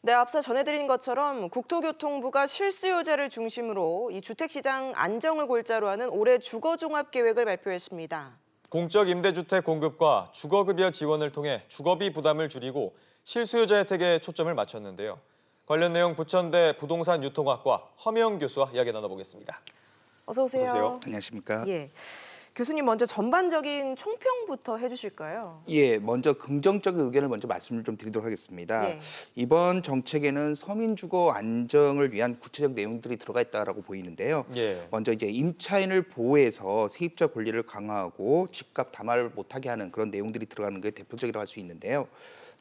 네, 앞서 전해드린 것처럼 국토교통부가 실수요자를 중심으로 이 주택시장 안정을 골자로 하는 올해 주거종합계획을 발표했습니다. 공적 임대주택 공급과 주거급여 지원을 통해 주거비 부담을 줄이고 실수요자 혜택에 초점을 맞췄는데요. 관련 내용 부천대 부동산 유통학과 허명 교수와 이야기 나눠보겠습니다. 어서 오세요. 어서 오세요. 안녕하십니까? 예. 교수님 먼저 전반적인 총평부터 해주실까요? 예, 먼저 긍정적인 의견을 먼저 말씀을 좀 드리도록 하겠습니다. 예. 이번 정책에는 서민 주거 안정을 위한 구체적 내용들이 들어가 있다라고 보이는데요. 예. 먼저 이제 임차인을 보호해서 세입자 권리를 강화하고 집값 담화를 못하게 하는 그런 내용들이 들어가는 게 대표적이라고 할 수 있는데요.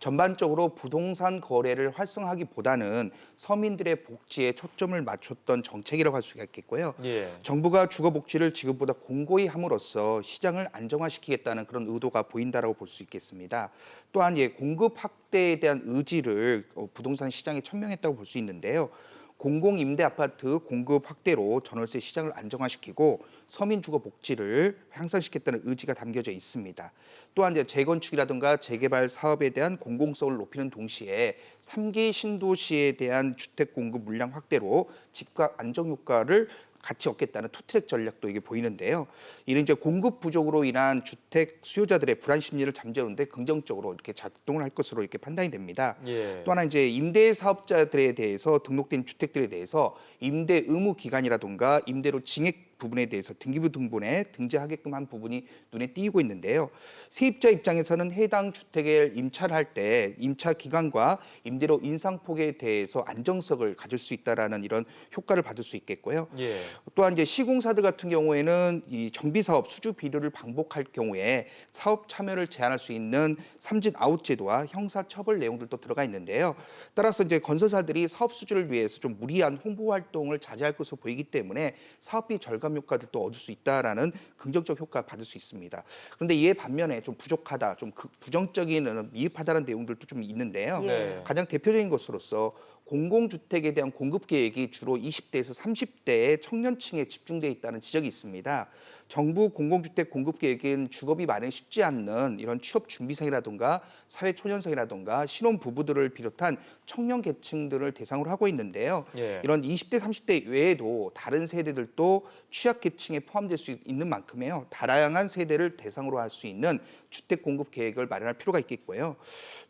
전반적으로 부동산 거래를 활성화하기보다는 서민들의 복지에 초점을 맞췄던 정책이라고 할 수가 있겠고요. 예. 정부가 주거 복지를 지금보다 공고히 함으로써 시장을 안정화시키겠다는 그런 의도가 보인다라고 볼 수 있겠습니다. 또한 공급 확대에 대한 의지를 부동산 시장에 천명했다고 볼 수 있는데요. 공공임대 아파트 공급 확대로 전월세 시장을 안정화시키고 서민 주거 복지를 향상시켰다는 의지가 담겨져 있습니다. 또한 이제 재건축이라든가 재개발 사업에 대한 공공성을 높이는 동시에 3기 신도시에 대한 주택 공급 물량 확대로 집값 안정 효과를 같이 얻겠다는 투트랙 전략도 이게 보이는데요. 이는 이제 공급 부족으로 인한 주택 수요자들의 불안 심리를 잠재우는데 긍정적으로 이렇게 작동을 할 것으로 이렇게 판단이 됩니다. 예. 또 하나 이제 임대 사업자들에 대해서 등록된 주택들에 대해서 임대 의무 기간이라든가 임대료 징액 부분에 대해서 등기부 등본에 등재하게끔 한 부분이 눈에 띄고 있는데요. 세입자 입장에서는 해당 주택에 임차를 할 때 임차 기간과 임대료 인상폭에 대해서 안정성을 가질 수 있다라는 이런 효과를 받을 수 있겠고요. 예. 또한 이제 시공사들 같은 경우에는 이 정비 사업 수주 비료를 반복할 경우에 사업 참여를 제한할 수 있는 삼진 아웃 제도와 형사 처벌 내용들도 들어가 있는데요. 따라서 이제 건설사들이 사업 수주를 위해서 좀 무리한 홍보 활동을 자제할 것으로 보이기 때문에 사업비 절감 효과들도 얻을 수 있다라는 긍정적 효과를 받을 수 있습니다. 그런데 이에 반면에 좀 부족하다, 좀 부정적인 미흡하다는 내용들도 좀 있는데요. 네. 가장 대표적인 것으로서 공공주택에 대한 공급 계획이 주로 20대에서 30대의 청년층에 집중돼 있다는 지적이 있습니다. 정부 공공주택 공급 계획은 주거비 마련이 쉽지 않는 이런 취업 준비생이라든가 사회초년생이라든가 신혼부부들을 비롯한 청년 계층들을 대상으로 하고 있는데요. 예. 이런 20대, 30대 외에도 다른 세대들도 취약계층에 포함될 수 있는 만큼에요. 다양한 세대를 대상으로 할 수 있는 주택 공급 계획을 마련할 필요가 있겠고요.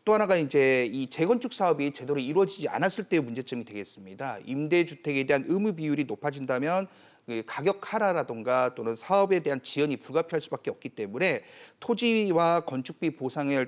또 하나가 이제 이 재건축 사업이 제대로 이루어지지 않았을 때의 문제점이 되겠습니다. 임대주택에 대한 의무 비율이 높아진다면 가격 하락이라든가 또는 사업에 대한 지연이 불가피할 수밖에 없기 때문에 토지와 건축비 보상을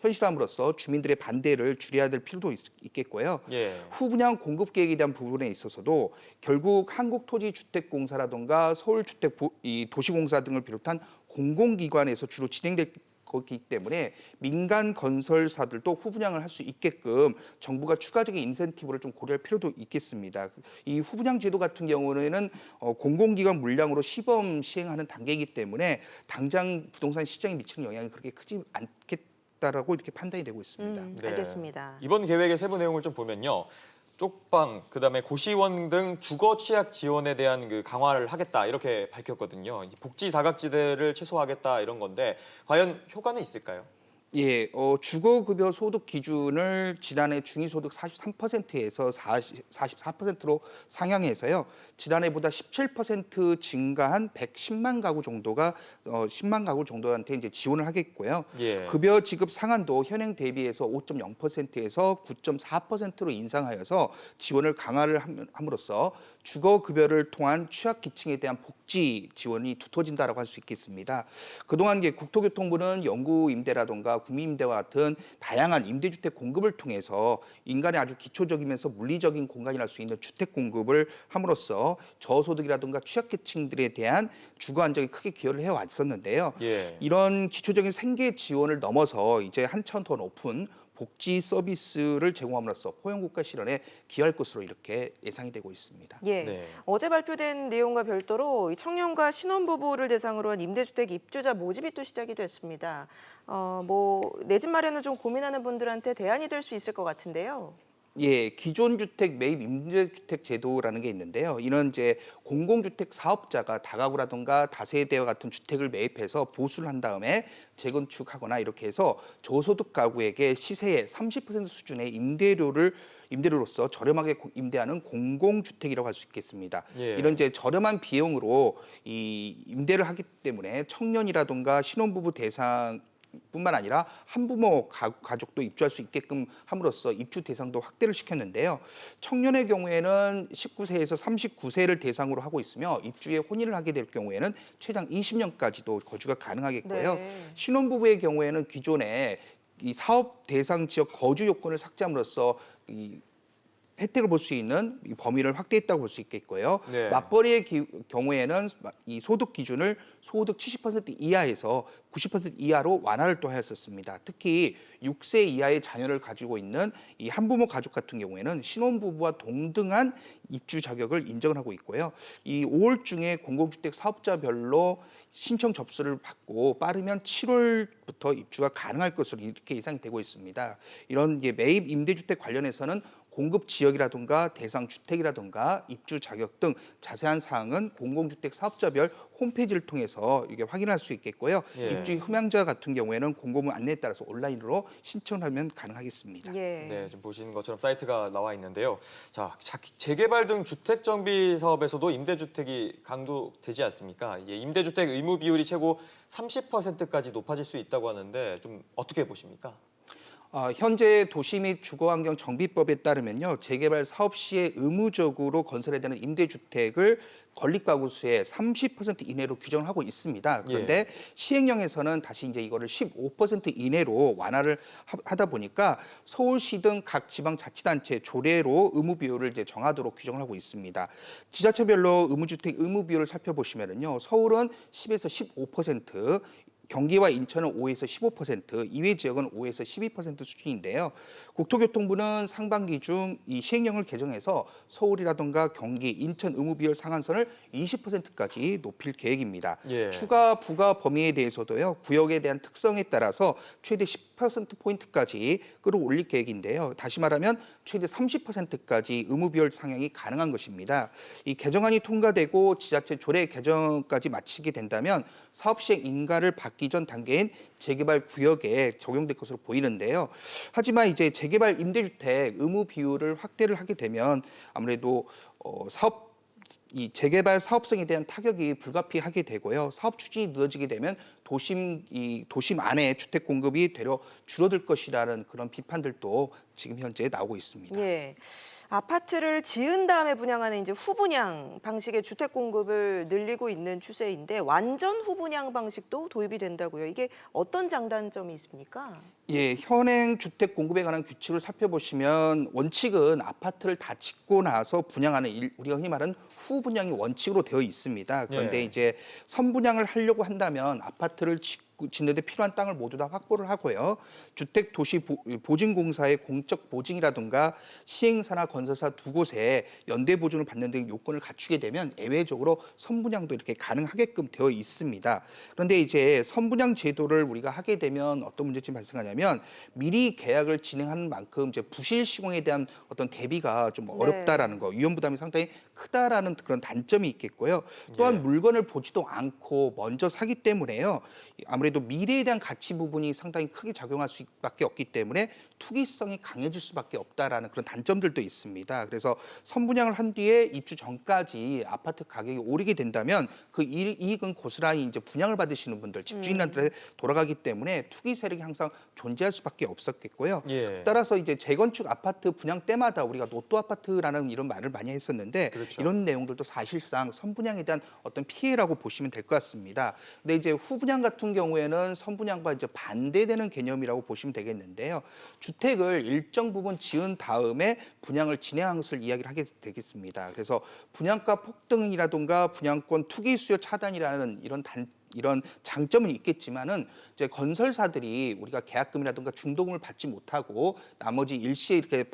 현실함으로써 주민들의 반대를 줄여야 될 필요도 있겠고요. 예. 후분양 공급 계획에 대한 부분에 있어서도 결국 한국토지주택공사라든가 서울도시공사 등을 비롯한 공공기관에서 주로 진행될 거기 때문에 민간 건설사들도 후분양을 할 수 있게끔 정부가 추가적인 인센티브를 좀 고려할 필요도 있겠습니다. 이 후분양 제도 같은 경우에는 공공기관 물량으로 시범 시행하는 단계이기 때문에 당장 부동산 시장에 미치는 영향이 그렇게 크지 않겠다라고 이렇게 판단이 되고 있습니다. 네. 알겠습니다. 이번 계획의 세부 내용을 좀 보면요. 쪽방, 그다음에 고시원 등 주거 취약 지원에 대한 그 강화를 하겠다 이렇게 밝혔거든요. 이 복지 사각지대를 최소화하겠다 이런 건데 과연 효과는 있을까요? 예, 주거급여 소득 기준을 지난해 중위소득 43%에서 44%로 상향해서요. 지난해보다 17% 증가한 110만 가구 정도가 10만 가구 정도한테 이제 지원을 하겠고요. 예. 급여 지급 상한도 현행 대비해서 5.0%에서 9.4%로 인상하여서 지원을 강화를 함으로써 주거급여를 통한 취약계층에 대한 복지 지원이 두터워진다라고 할 수 있겠습니다. 그동안 국토교통부는 영구임대라든가 구미임대와 같은 다양한 임대주택 공급을 통해서 인간의 아주 기초적이면서 물리적인 공간이 날 수 있는 주택 공급을 함으로써 저소득이라든가 취약계층들에 대한 주거 안정에 크게 기여를 해왔었는데요. 예. 이런 기초적인 생계 지원을 넘어서 이제 한 차원 더 높은 복지 서비스를 제공함으로써 포용국가 실현에 기여할 것으로 이렇게 예상이 되고 있습니다. 예. 네. 어제 발표된 내용과 별도로 이 청년과 신혼부부를 대상으로 한 임대주택 입주자 모집이 또 시작이 됐습니다. 내 집 마련을 좀 고민하는 분들한테 대안이 될 수 있을 것 같은데요. 예, 기존 주택 매입 임대주택 제도라는 게 있는데요. 이는 이제 공공주택 사업자가 다가구라든가 다세대와 같은 주택을 매입해서 보수를 한 다음에 재건축하거나 이렇게 해서 저소득 가구에게 시세의 30% 수준의 임대료로서 저렴하게 임대하는 공공주택이라고 할 수 있겠습니다. 예. 이런 이제 저렴한 비용으로 이 임대를 하기 때문에 청년이라든가 신혼부부 대상 뿐만 아니라 한부모 가족도 입주할 수 있게끔 함으로써 입주 대상도 확대를 시켰는데요. 청년의 경우에는 19세에서 39세를 대상으로 하고 있으며 입주에 혼인을 하게 될 경우에는 최장 20년까지도 거주가 가능하겠고요. 네. 신혼부부의 경우에는 기존에 이 사업 대상 지역 거주 요건을 삭제함으로써 이 혜택을 볼 수 있는 이 범위를 확대했다고 볼 수 있겠고요. 네. 맞벌이의 경우에는 이 소득 기준을 소득 70% 이하에서 90% 이하로 완화를 또 하였었습니다. 특히 6세 이하의 자녀를 가지고 있는 이 한부모 가족 같은 경우에는 신혼부부와 동등한 입주 자격을 인정을 하고 있고요. 이 5월 중에 공공주택 사업자별로 신청 접수를 받고 빠르면 7월부터 입주가 가능할 것으로 이렇게 예상이 되고 있습니다. 이런 매입 임대주택 관련해서는 공급 지역이라든가 대상 주택이라든가 입주 자격 등 자세한 사항은 공공주택 사업자별 홈페이지를 통해서 이게 확인할 수 있겠고요. 예. 입주 희망자 같은 경우에는 공고문 안내에 따라서 온라인으로 신청하면 가능하겠습니다. 예. 네, 지금 보시는 것처럼 사이트가 나와 있는데요. 자, 재개발 등 주택 정비 사업에서도 임대주택이 강조되지 않습니까? 예, 임대주택 의무 비율이 최고 30%까지 높아질 수 있다고 하는데 좀 어떻게 보십니까? 현재 도시 및 주거환경 정비법에 따르면요, 재개발 사업 시에 의무적으로 건설해야 되는 임대주택을 건립가구수의 30% 이내로 규정을 하고 있습니다. 그런데 시행령에서는 다시 이제 이거를 15% 이내로 완화를 하다 보니까 서울시 등 각 지방자치단체 조례로 의무 비율을 이제 정하도록 규정을 하고 있습니다. 지자체별로 의무주택 의무 비율을 살펴보시면은요, 서울은 10에서 15%, 경기와 인천은 5에서 15%, 이외 지역은 5에서 12% 수준인데요. 국토교통부는 상반기 중 이 시행령을 개정해서 서울이라든가 경기, 인천 의무 비율 상한선을 20%까지 높일 계획입니다. 예. 추가 부과 범위에 대해서도요, 구역에 대한 특성에 따라서 최대 10%포인트까지 끌어올릴 계획인데요. 다시 말하면 최대 30%까지 의무 비율 상향이 가능한 것입니다. 이 개정안이 통과되고 지자체 조례 개정까지 마치게 된다면 사업 시행 인가를 받기 전 단계인 재개발 구역에 적용될 것으로 보이는데요. 하지만 이제 재개발 임대주택 의무 비율을 확대를 하게 되면 아무래도 이 재개발 사업성에 대한 타격이 불가피하게 되고요. 사업 추진이 늦어지게 되면 도심 안에 주택 공급이 되려 줄어들 것이라는 그런 비판들도 지금 현재 나오고 있습니다. 예. 아파트를 지은 다음에 분양하는 이제 후분양 방식의 주택 공급을 늘리고 있는 추세인데 완전 후분양 방식도 도입이 된다고요. 이게 어떤 장단점이 있습니까? 예, 현행 주택 공급에 관한 규칙을 살펴보시면 원칙은 아파트를 다 짓고 나서 분양하는 우리가 흔히 말하는 후분양이 원칙으로 되어 있습니다. 그런데 예. 이제 선분양을 하려고 한다면 아파트를 짓는 데 필요한 땅을 모두 다 확보를 하고요. 주택 도시 보증공사의 공적 보증이라든가 시행사나 건설사 두 곳에 연대 보증을 받는 등 요건을 갖추게 되면 예외적으로 선분양도 이렇게 가능하게끔 되어 있습니다. 그런데 이제 선분양 제도를 우리가 하게 되면 어떤 문제점이 발생하냐면 미리 계약을 진행하는 만큼 이제 부실 시공에 대한 어떤 대비가 좀 어렵다라는 거, 위험 부담이 상당히 크다라는 그런 단점이 있겠고요. 또한 물건을 보지도 않고 먼저 사기 때문에요. 아무래도 미래에 대한 가치 부분이 상당히 크게 작용할 수밖에 없기 때문에 투기성이 강해질 수밖에 없다라는 그런 단점들도 있습니다. 그래서 선분양을 한 뒤에 입주 전까지 아파트 가격이 오르게 된다면 그 이익은 고스란히 이제 분양을 받으시는 분들, 집주인한테 돌아가기 때문에 투기 세력이 항상 존재할 수밖에 없었겠고요. 예. 따라서 이제 재건축 아파트 분양 때마다 우리가 노또 아파트라는 이런 말을 많이 했었는데 그렇죠. 이런 내용들도 사실상 선분양에 대한 어떤 피해라고 보시면 될 것 같습니다. 근데 이제 후분양 같은 경우에는 선분양과 이제 반대되는 개념이라고 보시면 되겠는데요. 주택을 일정 부분 지은 다음에 분양을 진행한 것을 이야기를 하게 되겠습니다. 그래서 분양가 폭등이라든가 분양권 투기 수요 차단이라는 이런 장점은 있겠지만은 이제 건설사들이 우리가 계약금이라든가 중도금을 받지 못하고 나머지 일시에 이렇게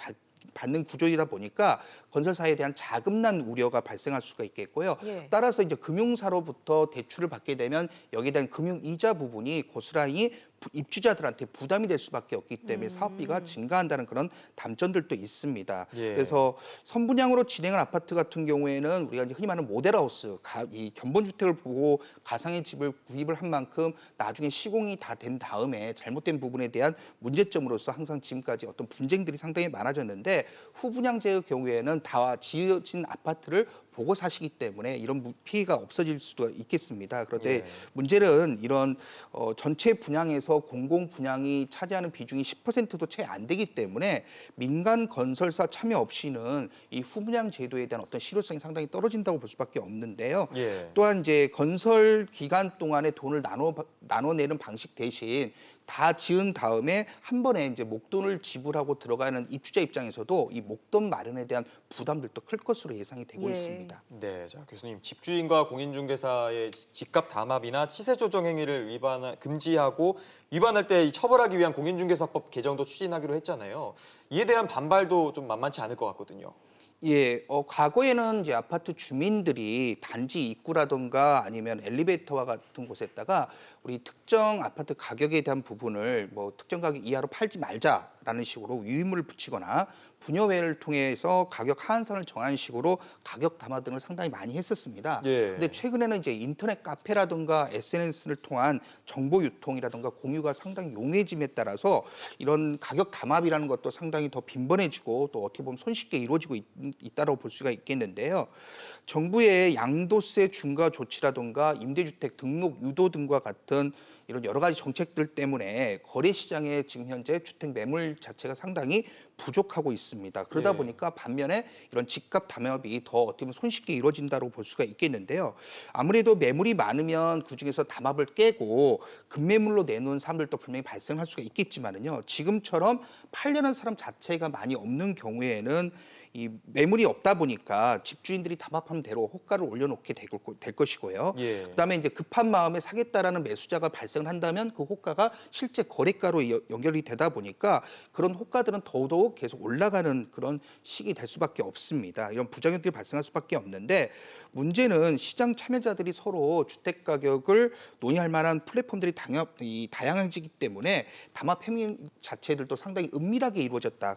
받는 구조이다 보니까 건설사에 대한 자금난 우려가 발생할 수가 있겠고요. 예. 따라서 이제 금융사로부터 대출을 받게 되면 여기에 대한 금융 이자 부분이 고스란히 입주자들한테 부담이 될 수밖에 없기 때문에 사업비가 증가한다는 그런 단점들도 있습니다. 예. 그래서 선분양으로 진행한 아파트 같은 경우에는 우리가 이제 흔히 말하는 모델하우스, 이 견본주택을 보고 가상의 집을 구입을 한 만큼 나중에 시공이 다 된 다음에 잘못된 부분에 대한 문제점으로서 항상 지금까지 어떤 분쟁들이 상당히 많아졌는데 후분양제의 경우에는 다 지어진 아파트를 보고 사시기 때문에 이런 피해가 없어질 수도 있겠습니다. 그런데 예. 문제는 이런 전체 분양에서 공공 분양이 차지하는 비중이 10%도 채 안 되기 때문에 민간 건설사 참여 없이는 이 후분양 제도에 대한 어떤 실효성이 상당히 떨어진다고 볼 수밖에 없는데요. 예. 또한 이제 건설 기간 동안에 돈을 나눠내는 방식 대신 다 지은 다음에 한 번에 이제 목돈을 지불하고 들어가는 입주자 입장에서도 이 목돈 마련에 대한 부담들도 클 것으로 예상이 되고 예. 있습니다. 네, 자 교수님, 집주인과 공인중개사의 집값 담합이나 치세 조정 행위를 금지하고 위반할 때 처벌하기 위한 공인중개사법 개정도 추진하기로 했잖아요. 이에 대한 반발도 좀 만만치 않을 것 같거든요. 예, 과거에는 이제 아파트 주민들이 단지 입구라든가 아니면 엘리베이터와 같은 곳에다가 우리 특정 아파트 가격에 대한 부분을 뭐 특정 가격 이하로 팔지 말자라는 식으로 위임을 붙이거나 분여회를 통해서 가격 하한선을 정하는 식으로 가격 담화 등을 상당히 많이 했었습니다. 예. 근데 최근에는 이제 인터넷 카페라든가 SNS를 통한 정보 유통이라든가 공유가 상당히 용이해짐에 따라서 이런 가격 담합이라는 것도 상당히 더 빈번해지고 또 어떻게 보면 손쉽게 이루어지고 있다고 볼 수가 있겠는데요. 정부의 양도세 중과 조치라든가 임대주택 등록 유도 등과 같은 이런 여러 가지 정책들 때문에 거래 시장에 지금 현재 주택 매물 자체가 상당히 부족하고 있습니다. 그러다 예. 보니까 반면에 이런 집값 담합이 더 어떻게 보면 손쉽게 이루어진다고 볼 수가 있겠는데요. 아무래도 매물이 많으면 그중에서 담합을 깨고 급매물로 내놓은 사람들도 분명히 발생할 수가 있겠지만은요. 지금처럼 팔려는 사람 자체가 많이 없는 경우에는 이 매물이 없다 보니까 집주인들이 담합하는 대로 호가를 올려놓게 될 것이고요. 예. 그다음에 이제 급한 마음에 사겠다라는 매수자가 발생을 한다면 그 호가가 실제 거래가로 연결이 되다 보니까 그런 호가들은 더더욱 계속 올라가는 그런 시기 될 수밖에 없습니다. 이런 부작용들이 발생할 수밖에 없는데 문제는 시장 참여자들이 서로 주택 가격을 논의할 만한 플랫폼들이 다양해지기 때문에 담합 행위 자체들도 상당히 은밀하게 이루어졌다.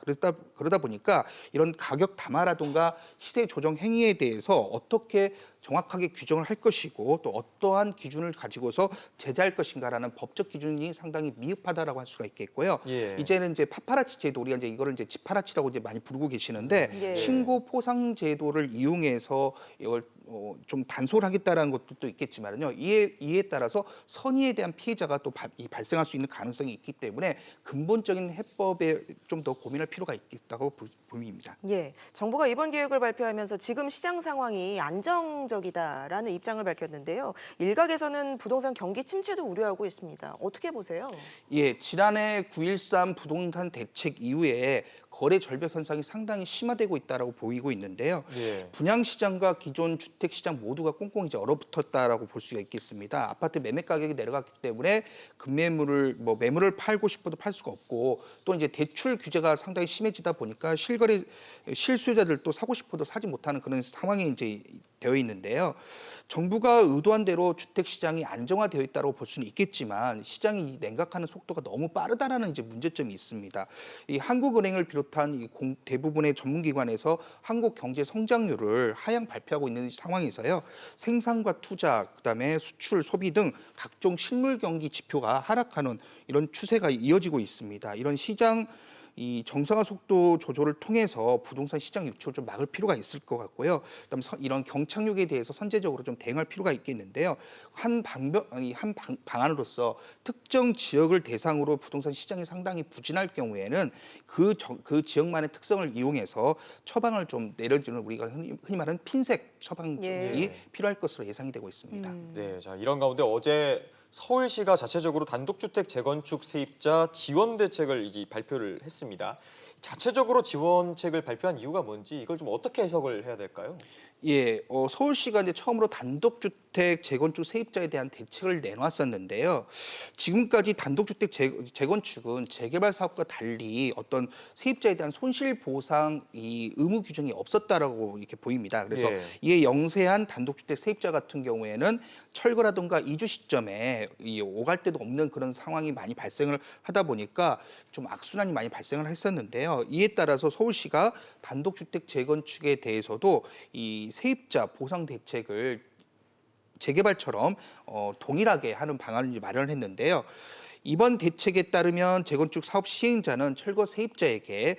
그러다 보니까 이런 가격 담화라든가 시세 조정 행위에 대해서 어떻게 정확하게 규정을 할 것이고 또 어떠한 기준을 가지고서 제재할 것인가라는 법적 기준이 상당히 미흡하다라고 할 수가 있겠고요. 예. 이제는 이제 파파라치 제도 우리가 이제 이거를 이제 집파라치라고 이제 많이 부르고 계시는데 예. 신고 포상 제도를 이용해서 이걸 좀 단속하겠다라는 것도 또 있겠지만요. 이에 따라서 선의에 대한 피해자가 또 발생할 수 있는 가능성이 있기 때문에 근본적인 해법에 좀 더 고민할 필요가 있다고 보입니다. 예, 정부가 이번 계획을 발표하면서 지금 시장 상황이 안정적이다라는 입장을 밝혔는데요. 일각에서는 부동산 경기 침체도 우려하고 있습니다. 어떻게 보세요? 예, 지난해 9.13 부동산 대책 이후에 거래 절벽 현상이 상당히 심화되고 있다라고 보이고 있는데요. 예. 분양 시장과 기존 주택 시장 모두가 꽁꽁 이제 얼어붙었다라고 볼 수가 있겠습니다. 아파트 매매 가격이 내려갔기 때문에 매물을 팔고 싶어도 팔 수가 없고 또 이제 대출 규제가 상당히 심해지다 보니까 실수요자들도 사고 싶어도 사지 못하는 그런 상황이 이제 되어 있는데요. 정부가 의도한 대로 주택 시장이 안정화되어 있다고 볼 수는 있겠지만 시장이 냉각하는 속도가 너무 빠르다라는 이제 문제점이 있습니다. 이 한국은행을 비롯한 대부분의 전문기관에서 한국 경제 성장률을 하향 발표하고 있는 상황에서요. 생산과 투자, 그다음에 수출, 소비 등 각종 실물 경기 지표가 하락하는 이런 추세가 이어지고 있습니다. 이런 시장 이 정상화 속도 조절을 통해서 부동산 시장 유출을 좀 막을 필요가 있을 것 같고요. 그다음에 이런 경착륙에 대해서 선제적으로 좀 대응할 필요가 있겠는데요. 한 방안으로서 특정 지역을 대상으로 부동산 시장이 상당히 부진할 경우에는 그 지역만의 특성을 이용해서 처방을 좀 내려주는 우리가 흔히 말하는 핀셋 처방이 예. 필요할 것으로 예상이 되고 있습니다. 네, 자 이런 가운데 어제 서울시가 자체적으로 단독주택 재건축 세입자 지원 대책을 발표를 했습니다. 자체적으로 지원책을 발표한 이유가 뭔지 이걸 좀 어떻게 해석을 해야 될까요? 예, 서울시가 이제 처음으로 단독주택 재건축 세입자에 대한 대책을 내놨었는데요. 지금까지 단독주택 재건축은 재개발 사업과 달리 어떤 세입자에 대한 손실 보상 이 의무 규정이 없었다라고 이렇게 보입니다. 그래서 예. 이에 영세한 단독주택 세입자 같은 경우에는 철거라든가 이주 시점에 이 오갈 데도 없는 그런 상황이 많이 발생을 하다 보니까 좀 악순환이 많이 발생을 했었는데요. 이에 따라서 서울시가 단독주택 재건축에 대해서도 이 세입자 보상 대책을 재개발처럼 동일하게 하는 방안을 마련을 했는데요. 이번 대책에 따르면 재건축 사업 시행자는 철거 세입자에게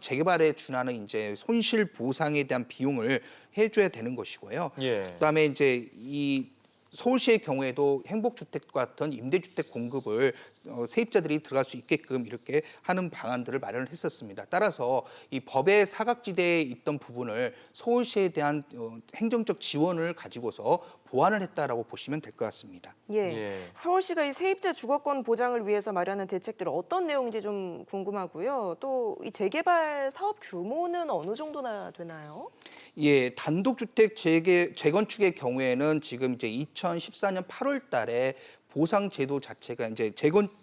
재개발에 준하는 이제 손실 보상에 대한 비용을 해줘야 되는 것이고요. 예. 그다음에 이제 이 서울시의 경우에도 행복주택과 같은 임대주택 공급을 세입자들이 들어갈 수 있게끔 이렇게 하는 방안들을 마련을 했었습니다. 따라서 이 법의 사각지대에 있던 부분을 서울시에 대한 행정적 지원을 가지고서 보완을 했다라고 보시면 될 것 같습니다. 예. 예. 서울시가 이 세입자 주거권 보장을 위해서 마련한 대책들 어떤 내용인지 좀 궁금하고요. 또 이 재개발 사업 규모는 어느 정도나 되나요? 예, 단독주택 재건축의 경우에는 지금 이제 2014년 8월 달에 보상 제도 자체가 이제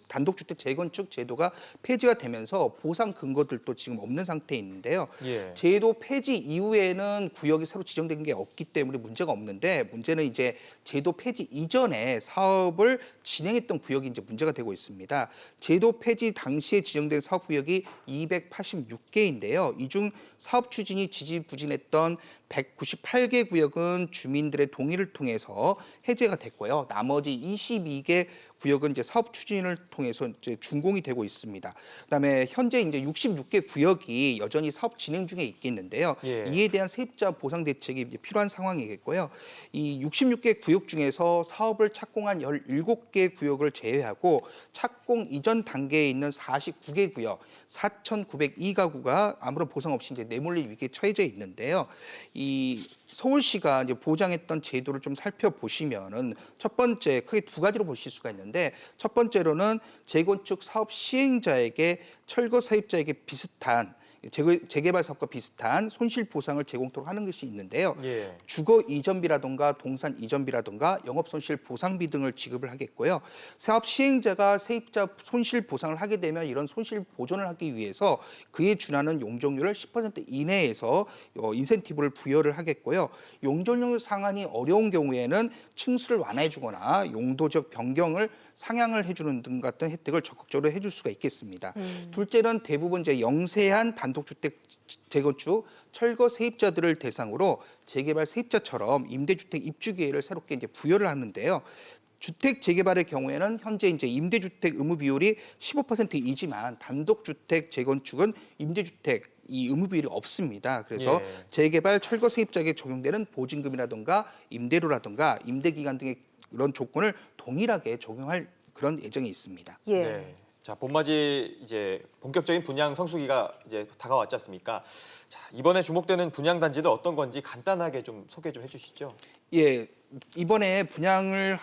단독주택 재건축 제도가 폐지가 되면서 보상 근거들도 지금 없는 상태에 있는데요. 예. 제도 폐지 이후에는 구역이 새로 지정된 게 없기 때문에 문제가 없는데 문제는 이제 제도 폐지 이전에 사업을 진행했던 구역이 이제 문제가 되고 있습니다. 제도 폐지 당시에 지정된 사업 구역이 286개인데요. 이 중 사업 추진이 지지부진했던 198개 구역은 주민들의 동의를 통해서 해제가 됐고요. 나머지 22개 구역은 이제 사업 추진을 통해서 이제 준공이 되고 있습니다. 그다음에 현재 이제 66개 구역이 여전히 사업 진행 중에 있겠는데요. 예. 이에 대한 세입자 보상 대책이 이제 필요한 상황이겠고요. 이 66개 구역 중에서 사업을 착공한 17개 구역을 제외하고 착공 이전 단계에 있는 49개 구역 4,902가구가 아무런 보상 없이 이제 내몰릴 위기에 처해져 있는데요. 이 서울시가 이제 보장했던 제도를 좀 살펴보시면은 첫 번째 크게 두 가지로 보실 수가 있는데 첫 번째로는 재건축 사업 시행자에게 철거 세입자에게 비슷한 재개발 사업과 비슷한 손실 보상을 제공토록 하는 것이 있는데요. 예. 주거 이전비라든가 동산 이전비라든가 영업 손실 보상비 등을 지급을 하겠고요. 사업 시행자가 세입자 손실 보상을 하게 되면 이런 손실 보존을 하기 위해서 그에 준하는 용적률을 10% 이내에서 인센티브를 부여를 하겠고요. 용적률 상한이 어려운 경우에는 층수를 완화해주거나 용도적 변경을 상향을 해주는 등 같은 혜택을 적극적으로 해줄 수가 있겠습니다. 둘째는 대부분 이제 영세한 단독주택 재건축 철거 세입자들을 대상으로 재개발 세입자처럼 임대주택 입주 기회를 새롭게 이제 부여를 하는데요. 주택 재개발의 경우에는 현재 이제 임대주택 의무 비율이 15%이지만 단독주택 재건축은 임대주택 이 의무 비율이 없습니다. 그래서 예. 재개발 철거 세입자에게 적용되는 보증금이라든가 임대료라든가 임대기간 등의 이런 조건을 동일하게 적용할 그런 예정이 있습니다. 예. 네. 자, 봄맞이 이제 본격적인 분양 성수기가 이제 다가왔지 않습니까? 자, 이번에 주목되는 분양 단지들 어떤 건지 간단하게 좀 소개 좀 해주시죠. 예, 이번에 분양을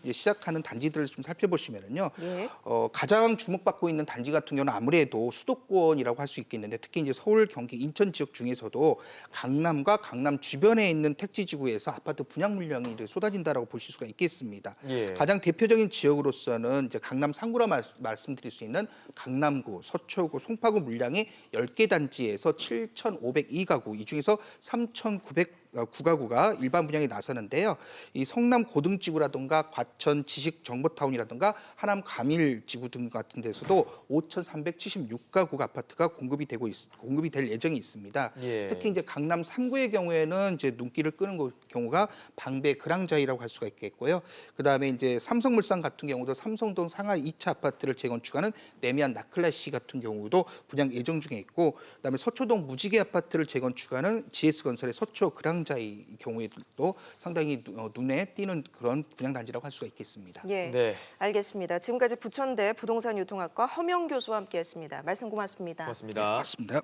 이제 시작하는 단지들을 좀 살펴보시면은요. 예. 가장 주목받고 있는 단지 같은 경우는 아무래도 수도권이라고 할 수 있겠는데 특히 이제 서울, 경기, 인천 지역 중에서도 강남과 강남 주변에 있는 택지 지구에서 아파트 분양 물량이 이렇게 쏟아진다라고 보실 수가 있겠습니다. 예. 가장 대표적인 지역으로서는 이제 강남 3구라 말씀드릴 수 있는 강남구, 서초구, 송파구 물량이 10개 단지에서 7,502가구, 이 중에서 3,909가구가 일반 분양에 나서는데요. 이 성남 고등지구라든가 과천 지식정보타운이라든가 하남 가밀지구 등 같은 데서도 5,376가구 아파트가 공급이 될 예정이 있습니다. 예. 특히 이제 강남 3구의 경우에는 이제 눈길을 끄는 경우가 방배 그랑자이라고 할 수가 있겠고요. 그다음에 이제 삼성물산 같은 경우도 삼성동 상하 2차 아파트를 재건축하는 내미안 나클래시 같은 경우도 분양 예정 중에 있고, 그다음에 서초동 무지개 아파트를 재건축하는 GS건설의 서초 그랑자이 경우에도 상당히 눈에 띄는 그런 분양 단지라고 할 수가 있겠습니다. 예. 네. 알겠습니다. 지금까지 부천대 부동산 유통학과 허명 교수와 함께했습니다. 말씀 고맙습니다. 고맙습니다. 맞습니다.